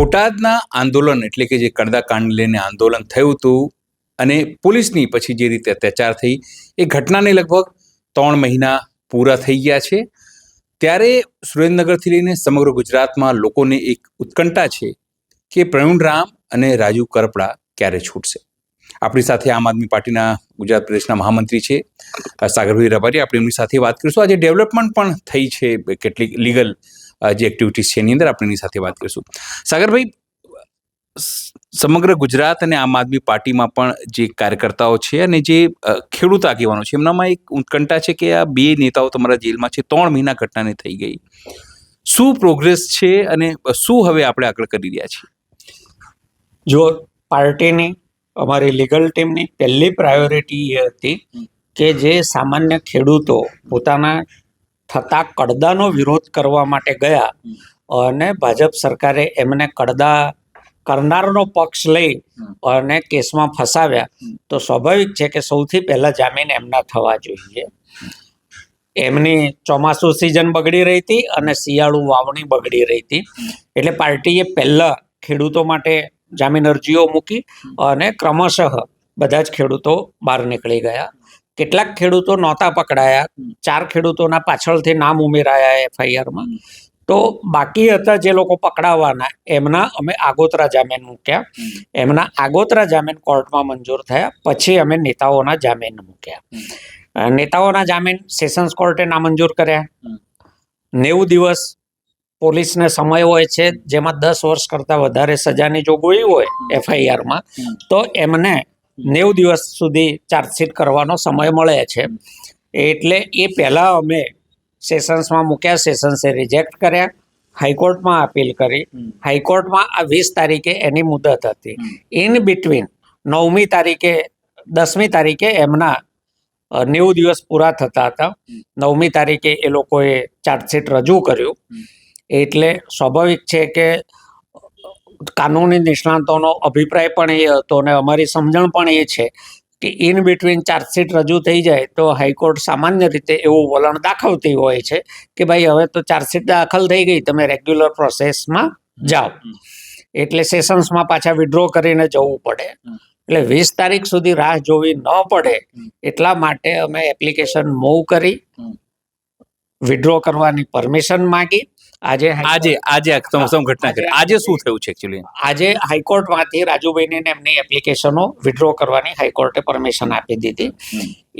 બોટાદના આંદોલન એટલે કે જે કડદાકાંડ લઈને આંદોલન થયું હતું અને પોલીસની પછી જે રીતે અત્યાચાર થઈ એ ઘટનાને લગભગ 3 મહિના પૂરા થઈ ગયા છે. ત્યારે સુરેન્દ્રનગરથી લઈને સમગ્ર ગુજરાતમાં લોકોને એક ઉત્કંઠા છે કે પ્રવીણ રામ અને રાજુ કરપડા ક્યારે છૂટશે. આપણી સાથે આમ આદમી પાર્ટીના ગુજરાત પ્રદેશના મહામંત્રી છે સાગરભાઈ રબારી. આપણે એમની સાથે વાત કરીશું. આજે ડેવલપમેન્ટ પણ થઈ છે, કેટલીક લીગલ જે એક્ટિવિટીઝ છે એની અંદર આપણે એની સાથે વાત કરીશું. સાગરભાઈ, સમગ્ર ગુજરાત અને આમ આદમી પાર્ટીમાં પણ જે કાર્યકર્તાઓ છે અને જે ખેડૂત આગેવાનો છે એમનામાં એક ઉત્કંઠા છે કે આ 2 નેતાઓ તમારા જેલમાં છે, 3 મહિના ઘટનાને થઈ ગઈ. શું પ્રોગ્રેસ છે અને શું હવે આપણે આગળ કરી રહ્યા છીએ? જો પાર્ટીની અમારી લીગલ ટીમની પહેલી પ્રાયોરિટી એ હતી કે જે સામાન્ય ખેડૂતો પોતાના થતા કડદાનો વિરોધ કરવા માટે ગયા અને ભાજપ સરકારે એમને કડદા કરનારનો પક્ષ લઈ અને કેસમાં ફસાવ્યા, તો સ્વાભાવિક છે કે સૌથી પહેલા જામીન એમના થવા જોઈએ. એમની ચોમાસુ સિઝન બગડી રહી હતી અને શિયાળુ વાવણી બગડી રહી હતી, એટલે પાર્ટીએ પહેલા ખેડૂતો માટે જામીન અરજીઓ મૂકી અને ક્રમશઃ બધા જ ખેડૂતો બહાર નીકળી ગયા. કેટલાક ખેડૂતો નહોતા પકડાયા, 4 ખેડૂતોના પાછળથી નામ ઉમેરાયા FIRમાં. તો બાકી હતા જે લોકો પકડાવાના એમના અમે આગોતરા જામીન મૂક્યા. એમના આગોતરા જામીન કોર્ટમાં મંજૂર થયા, પછી અમે નેતાઓના જામીન મૂક્યા. નેતાઓના જામીન સેશન્સ કોર્ટે નામંજૂર કર્યા. 90 દિવસ પોલીસને સમય હોય છે, જેમાં 10 વર્ષ કરતાં વધારે સજાની જોગવાઈ હોય FIRમાં, તો એમને 90 દિવસ સુધી ચાર્જશીટ કરવાનો સમય મળે છે. એટલે એ પહેલાં અમે સેશન્સમાં મૂક્યા, સેશન્સે રિજેક્ટ કર્યા, હાઈકોર્ટમાં અપીલ કરી. હાઈકોર્ટમાં આ 20 તારીખે એની મુદત હતી. ઇન બિટવીન 9મી તારીખે 10મી તારીખે એમના 90 દિવસ પૂરા થતા હતા. 9મી તારીખે એ લોકોએ ચાર્જશીટ રજૂ કર્યું. એટલે સ્વાભાવિક છે કે કાનૂની નિષ્ણાતોનો અભિપ્રાય પણ એ હતો અને અમારી સમજણ પણ એ છે કે ઇન બિટવીન ચાર્જશીટ રજૂ થઈ જાય તો હાઈકોર્ટ સામાન્ય રીતે એવું વલણ દાખવતી હોય છે કે ભાઈ હવે તો ચાર્જશીટ દાખલ થઈ ગઈ, તમે રેગ્યુલર પ્રોસેસમાં જાઓ. એટલે સેશન્સમાં પાછા વિડ્રો કરીને જવું પડે. એટલે 20 તારીખ સુધી રાહ જોવી ન પડે એટલા માટે અમે એપ્લિકેશન મૂવ કરી, વિડ્રો કરવાની પરમિશન માંગી. આજે ઘટના કરી. આજે શું થયું છે એકચ્યુઅલી? આજે હાઈકોર્ટમાંથી રાજુભાઈને એમની એપ્લિકેશનો વિડ્રો કરવાની હાઈકોર્ટે પરમિશન આપી દીધી.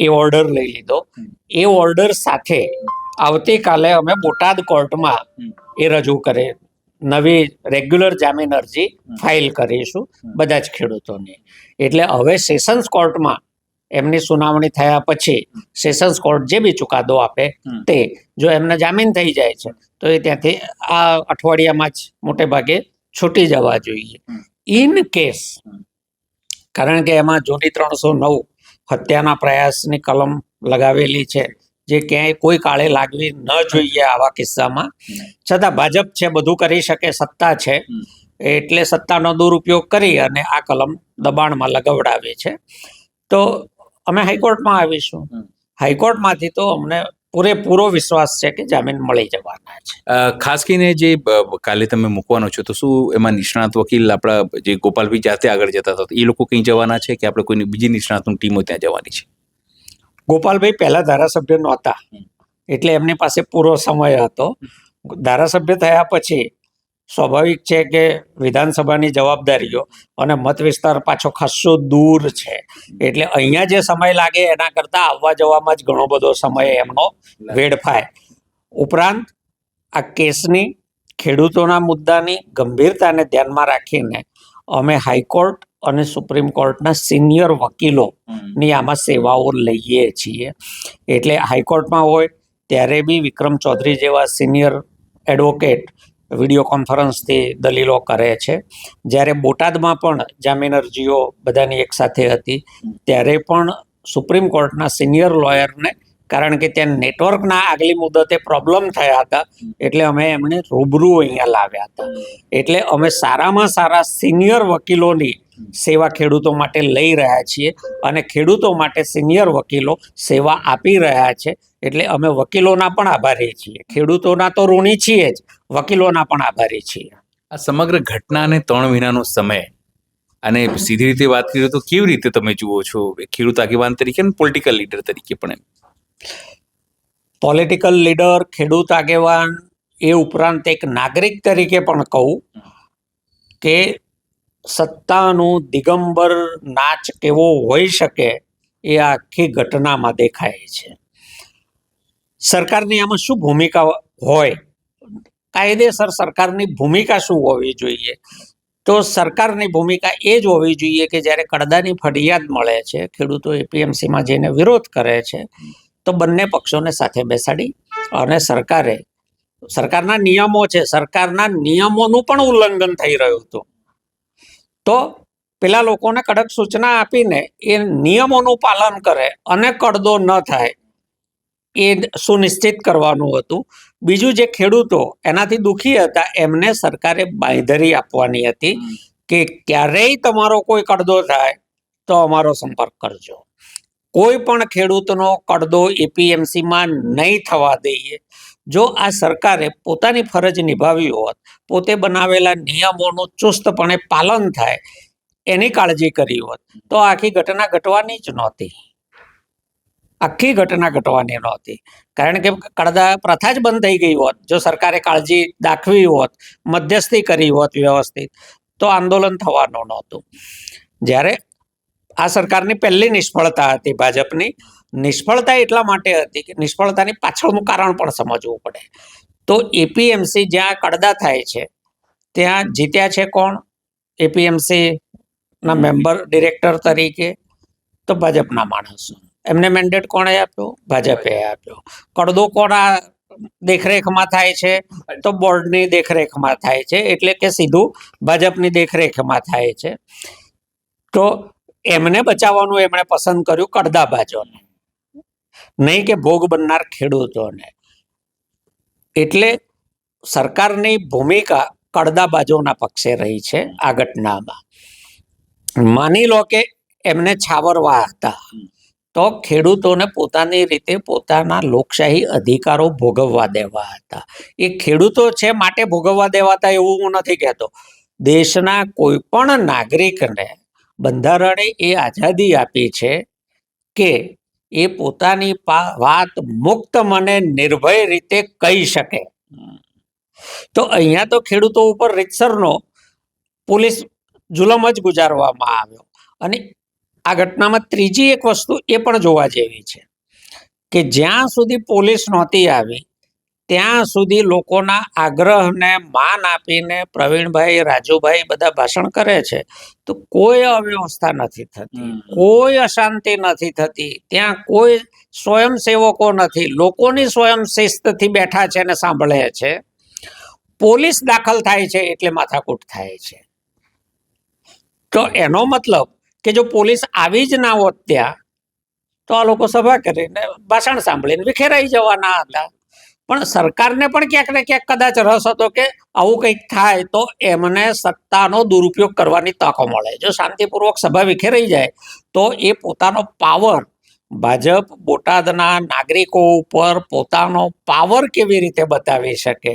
એ ઓર્ડર લઈ લીધો. એ ઓર્ડર સાથે આવતીકાલે અમે બોટાદ કોર્ટમાં એ રજૂ કરે નવી રેગ્યુલર જામીન અરજી ફાઇલ કરીશું બધા જ ખેડૂતોની. એટલે હવે સેશન્સ કોર્ટમાં એમની સુનાવણી થયા પછી સેશન્સ કોર્ટ જે બી ચુકાદો આપે તે, જો એમને જામીન થઈ જાય છે તો એ ત્યાંથી આ અઠવાડિયામાં જ મોટે ભાગે છૂટી જવા જોઈએ. ઇન કેસ, કારણ કે એમાં જૂની 309 હત્યાના પ્રયાસની કલમ લગાવેલી છે, જે ક્યાંય કોઈ કાળે લાગવી ન જોઈએ આવા કિસ્સામાં, છતાં ભાજપ છે, બધું કરી શકે, સત્તા છે, એટલે સત્તાનો દુરુપયોગ કરી અને આ કલમ દબાણમાં લગાવડાવે છે. તો અમે હાઈકોર્ટમાં આવીશું. હાઈકોર્ટમાંથી તો અમને પૂરેપૂરો વિશ્વાસ છે કે જામીન મળી જવાના છે. ખાસ કરીને જે કાલે તમે મૂકવાનો છો, તો શું એમાં નિષ્ણાત વકીલ આપણા જે ગોપાલભાઈ જાતે આગળ જતા હતા એ લોકો કઈ જવાના છે કે આપણે કોઈની બીજી નિષ્ણાતની ટીમો ત્યાં જવાની છે? ગોપાલભાઈ પહેલા ધારાસભ્ય નહોતા, એટલે એમની પાસે પૂરો સમય હતો. ધારાસભ્ય થયા પછી સ્વાભાવિક છે કે વિધાનસભાની જવાબદારીઓ અને મત વિસ્તાર પાછો ખાસો દૂર છે, એટલે અહીંયા જે સમય લાગે એના કરતાં આવવા જવામાં જ ઘણો બધો સમય એમનો વેડફાય. ઉપરાંત આ કેસની, ખેડૂતોના મુદ્દાની ગંભીરતાને ધ્યાનમાં રાખીને અમે હાઈકોર્ટ અને સુપ્રીમ કોર્ટના સિનિયર વકીલોની આમાં સેવાઓ લઈએ છીએ. એટલે હાઈકોર્ટમાં હોય ત્યારે બી વિક્રમ ચૌધરી જેવા સિનિયર એડવોકેટ વિડીયો કોન્ફરન્સથી દલીલો કરે છે. જ્યારે બોટાદમાં પણ જામીન અરજીઓ બધાની એકસાથે હતી ત્યારે પણ સુપ્રીમ કોર્ટના સિનિયર લોયરને, કારણ કે ત્યાં નેટવર્કના આગલી મુદતે પ્રોબ્લેમ થયા હતા, એટલે અમે એમને રૂબરૂ અહીંયા લાવ્યા હતા. એટલે અમે સારામાં સારા સિનિયર વકીલોની સેવા ખેડૂતો માટે લઈ રહ્યા છીએ અને ખેડૂતો માટે સિનિયર વકીલો સેવા આપી રહ્યા છે. એટલે અમે વકીલોના પણ આભારી છીએ, ખેડૂતોના તો ઋણી છીએ જ, વકીલોના પણ આભારી છીએ. આ સમગ્ર ઘટના અને 3 મહિનાનો સમય અને સીધી રીતે વાત કરીએ તો કેવી રીતે તમે જુઓ છો ખેડૂત આગેવાન તરીકે અને પોલિટિકલ લીડર તરીકે પણ? પોલિટિકલ લીડર, ખેડૂત આગેવાન, એ ઉપરાંત એક નાગરિક તરીકે પણ કહું કે સત્તાનું દિગંબર નાચ કેવો હોઈ શકે એ આખી ઘટનામાં દેખાય છે. સરકારની આમાં શું ભૂમિકા હોય, કાયદેસર સરકારની ભૂમિકા શું હોવી જોઈએ? તો સરકારની ભૂમિકા એ જ હોવી જોઈએ કે જ્યારે કડદાની ફરિયાદ મળે છે, ખેડૂતો એપીએમસીમાં જઈને વિરોધ કરે છે, તો બંને પક્ષોને સાથે બેસાડી અને સરકારના નિયમો છે, સરકારના નિયમોનું પણ ઉલ્લંઘન થઈ રહ્યું હતું, તો પેલા લોકોને કડક સૂચના આપીને એ નિયમોનું પાલન કરે અને કડદો ન થાય એ સુનિશ્ચિત કરવાનું હતું. બીજું, જે ખેડૂતો એનાથી દુઃખી હતા એમને સરકારે બાંયધરી આપવાની હતી કે ક્યારેય તમારો કોઈ કડદો થાય તો અમારો સંપર્ક કરજો. કોઈ પણ ખેડૂતનો કડદો એપીએમસીમાં નહીં થવા દઈએ. જો આ સરકારે પોતાની ફરજ નિભાવી હોત, પોતે બનાવેલા નિયમોનું ચુસ્તપણે પાલન થાય એની કાળજી કરી હોત, તો આખી ઘટના ઘટવાની જ નહોતી. કારણ કે કડદા પ્રથા જ બંધ થઈ ગઈ હોત જો સરકારે કાળજી દાખવી હોત, મધ્યસ્થી કરી હોત વ્યવસ્થિત, તો આંદોલન થવાનું નહોતું. જ્યારે આ સરકારની પહેલી નિષ્ફળતા હતી, ભાજપની નિષ્ફળતા એટલા માટે હતી કે નિષ્ફળતાની પાછળનું કારણ પણ સમજવું પડે. તો એપીએમસી જ્યાં કડદા થાય છે ત્યાં જીત્યા છે કોણ? એપીએમસી ના મેમ્બર ડિરેક્ટર તરીકે તો ભાજપના માણસો. એમને મેન્ડેટ કોણે આપ્યો? ભાજપે આપ્યો. કડદો કોના દેખરેખમાં થાય છે? તો બોર્ડની દેખરેખમાં થાય છે, એટલે કે સીધું ભાજપની દેખરેખમાં થાય છે. તો એમને બચાવવાનું એમણે પસંદ કર્યું, કડદાબાજોને, નહીં કે ભોગ બનનાર ખેડૂતોને. એટલે સરકારની ભૂમિકા કડદાબાજોના પક્ષે રહી છે આ ઘટનામાં. માની લો કે એમને છાવરવા હતા, તો ખેડૂતોને પોતાની રીતે પોતાના લોકશાહી અધિકારો ભોગવવા દેવા હતા. એ ખેડૂતો છે માટે ભોગવવા દેવા હતા એવું હું નથી કહેતો. દેશના કોઈ પણ નાગરિકને બંધારણે એ આઝાદી આપી છે કે એ પોતાની વાત મુક્ત મને નિર્ભય રીતે કહી શકે. તો અહીંયા તો ખેડૂતો ઉપર રીતસરનો પોલીસ જુલમ જ ગુજારવામાં આવ્યો. અને આ ઘટનામાં ત્રીજી એક વસ્તુ એ પણ જોવા જેવી છે કે જ્યાં સુધી પોલીસ નહોતી આવી ત્યાં સુધી લોકોના આગ્રહને માન આપીને પ્રવીણભાઈ, રાજુભાઈ બધા ભાષણ કરે છે, તો કોઈ અવ્યવસ્થા નથી થતી, કોઈ અશાંતિ નથી થતી, ત્યાં કોઈ સ્વયંસેવકો નથી, લોકોની સ્વયં શિસ્તથી બેઠા છે અને સાંભળે છે. પોલીસ દાખલ થાય છે એટલે માથાકૂટ થાય છે. તો એનો મતલબ કે જો પોલીસ આવી જ ના હોત ત્યાં, તો આ લોકો સભા કરીને ભાષણ સાંભળીને વિખેરાઈ જવાના હતા. પણ સરકારને પણ ક્યાંક ને ક્યાંક કદાચ રસ હતો કે આવું કંઈક થાય તો એમને સત્તાનો દુરુપયોગ કરવાની તક મળે. જો શાંતિપૂર્વક સભા વિખેરાઈ જાય તો એ પોતાનો પાવર, ભાજપ બોટાદના નાગરિકો ઉપર પોતાનો પાવર કેવી રીતે બતાવી શકે.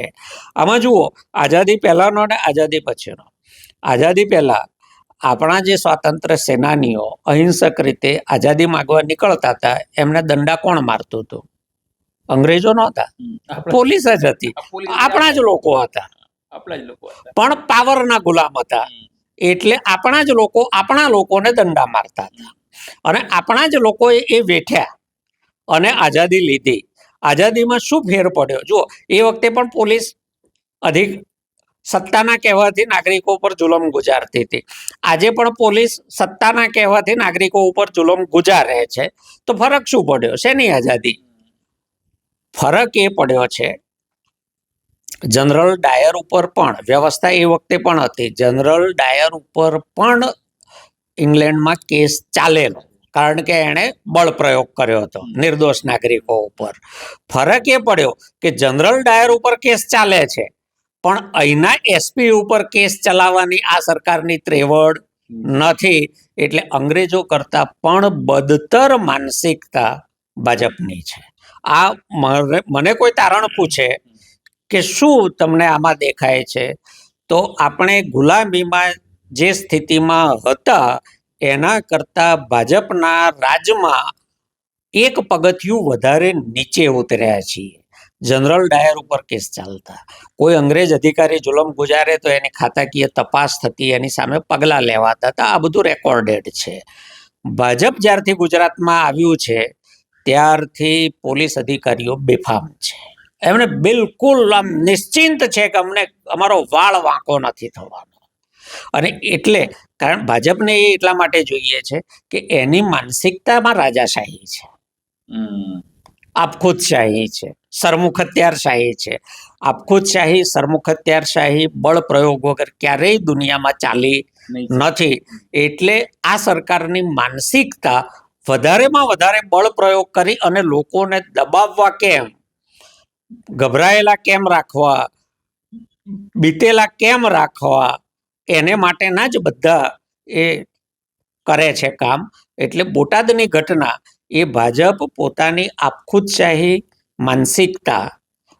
આમાં જુઓ, આઝાદી પહેલાનો અને આઝાદી પછીનો. આઝાદી પહેલા આપણા જે સ્વાતંત્ર્ય સેનાનીઓ અહિંસક રીતે આઝાદી માંગવા નીકળતા હતા, એમને દંડા કોણ મારતું હતું? અંગ્રેજો નહોતા, પોલીસ જ હતી. આપણા જ લોકો હતા, પણ પાવરના ગુલામ હતા. એટલે આપણા જ લોકો આપણા લોકોને દંડા મારતા હતા અને આપણા જ લોકોએ એ વેઠ્યા અને આઝાદી લીધી. આઝાદીમાં શું ફેર પડ્યો? જુઓ, એ વખતે પણ પોલીસ સત્તાના કહેવાથી નાગરિકો ઉપર જુલમ ગુજારતી હતી. આજે પણ પોલીસ સત્તાના કહેવાથી નાગરિકો ઉપર જુલમ ગુજારે છે. તો ફરક શું પડ્યો? શેની આઝાદી? ફરક એ પડ્યો છે, જનરલ ડાયર ઉપર પણ વ્યવસ્થા એ વખતે પણ હતી. જનરલ ડાયર ઉપર પણ ઇંગ્લેન્ડમાં કેસ ચાલેલો, કારણ કે એણે બળ પ્રયોગ કર્યો હતો નિર્દોષ નાગરિકો ઉપર. ફરક એ પડ્યો કે જનરલ ડાયર ઉપર કેસ ચાલે છે, પણ અહીંના એસપી ઉપર કેસ ચલાવવાની આ સરકારની ત્રેવડ નથી. એટલે અંગ્રેજો કરતા પણ બદતર માનસિકતા ભાજપની છે. આ મને કોઈ તારણ પૂછે કે શું તમને આમાં દેખાય છે, તો આપણે ગુલામીમાં જે સ્થિતિમાં હતા એના કરતાં ભાજપના રાજમાં એક પગથિયું વધારે નીચે ઉતર્યા છીએ. જનરલ ડાયર ઉપર કેસ ચાલતા, કોઈ અંગ્રેજ અધિકારી જુલમ ગુજારે તો એની ખાતાકીય તપાસ થતી, એની સામે પગલાં લેવાતા હતા. આ બધું રેકોર્ડેડ છે. ભાજપ જ્યારથી ગુજરાતમાં આવ્યું છે ત્યારથી પોલીસ અધિકારીઓ બેફામ છે. એમને બિલકુલ આમ નિશ્ચિંત છે કે અમને અમારો વાળ વાંકો નથી થવાનો. અને એટલે કારણ ભાજપને એ એટલા માટે જોઈએ છે કે એની માનસિકતામાં રાજાશાહી છે, આપખુદશાહી છે, સરમુખત્યારશાહી છે. આપખુદશાહી, સરમુખત્યારશાહી, બળ પ્રયોગ વગર ક્યારેય દુનિયામાં ચાલી નથી. એટલે આ સરકારની માનસિકતા વધારેમાં વધારે બળ પ્રયોગ કરી અને લોકોને દબાવવા કેમ, ગભરાયેલા કેમ રાખવા, બીતેલા કેમ રાખવા, એને માટેના જ બધા એ કરે છે કામ. એટલે બોટાદની ઘટના એ ભાજપ પોતાની આપખુદશાહી માનસિકતા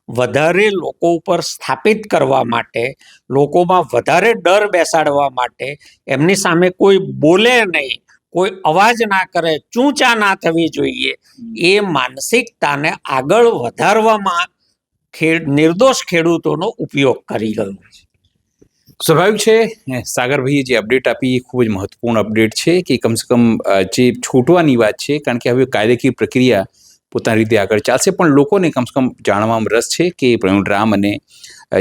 વધારે લોકો ઉપર સ્થાપિત કરવા માટે, લોકોમાં વધારે ડર બેસાડવા માટે, એમની સામે કોઈ બોલે નહીં, કોઈ અવાજ ના કરે, ચૂંચા ના થવી જોઈએ, એ માનસિકતાને આગળ વધારવામાં નિર્દોષ ખેડૂતોનો ઉપયોગ કરી ગયું. સ્વાભાવિક છે. સાગરભાઈએ જે અપડેટ આપી એ ખૂબ જ મહત્વપૂર્ણ અપડેટ છે કે કમસે કમ જે છૂટવાની વાત છે, કારણ કે હવે કાયદાકીય પ્રક્રિયા પોતાની રીતે આગળ ચાલશે, પણ લોકોને કમસે કમ જાણવામાં રસ છે કે પ્રવીણ રામ અને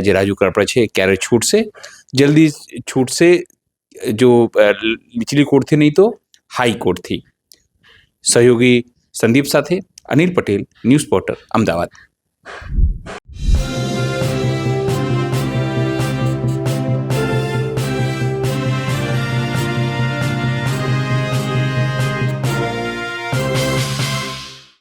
જે રાજુ કરપડા છે ક્યારે છૂટશે. જલ્દી છૂટશે, જો નીચલી કોર્ટથી નહીં તો હાઈકોર્ટથી. સહયોગી સંદીપ સાથે અનિલ પટેલ, ન્યૂઝ પોર્ટલ, અમદાવાદ.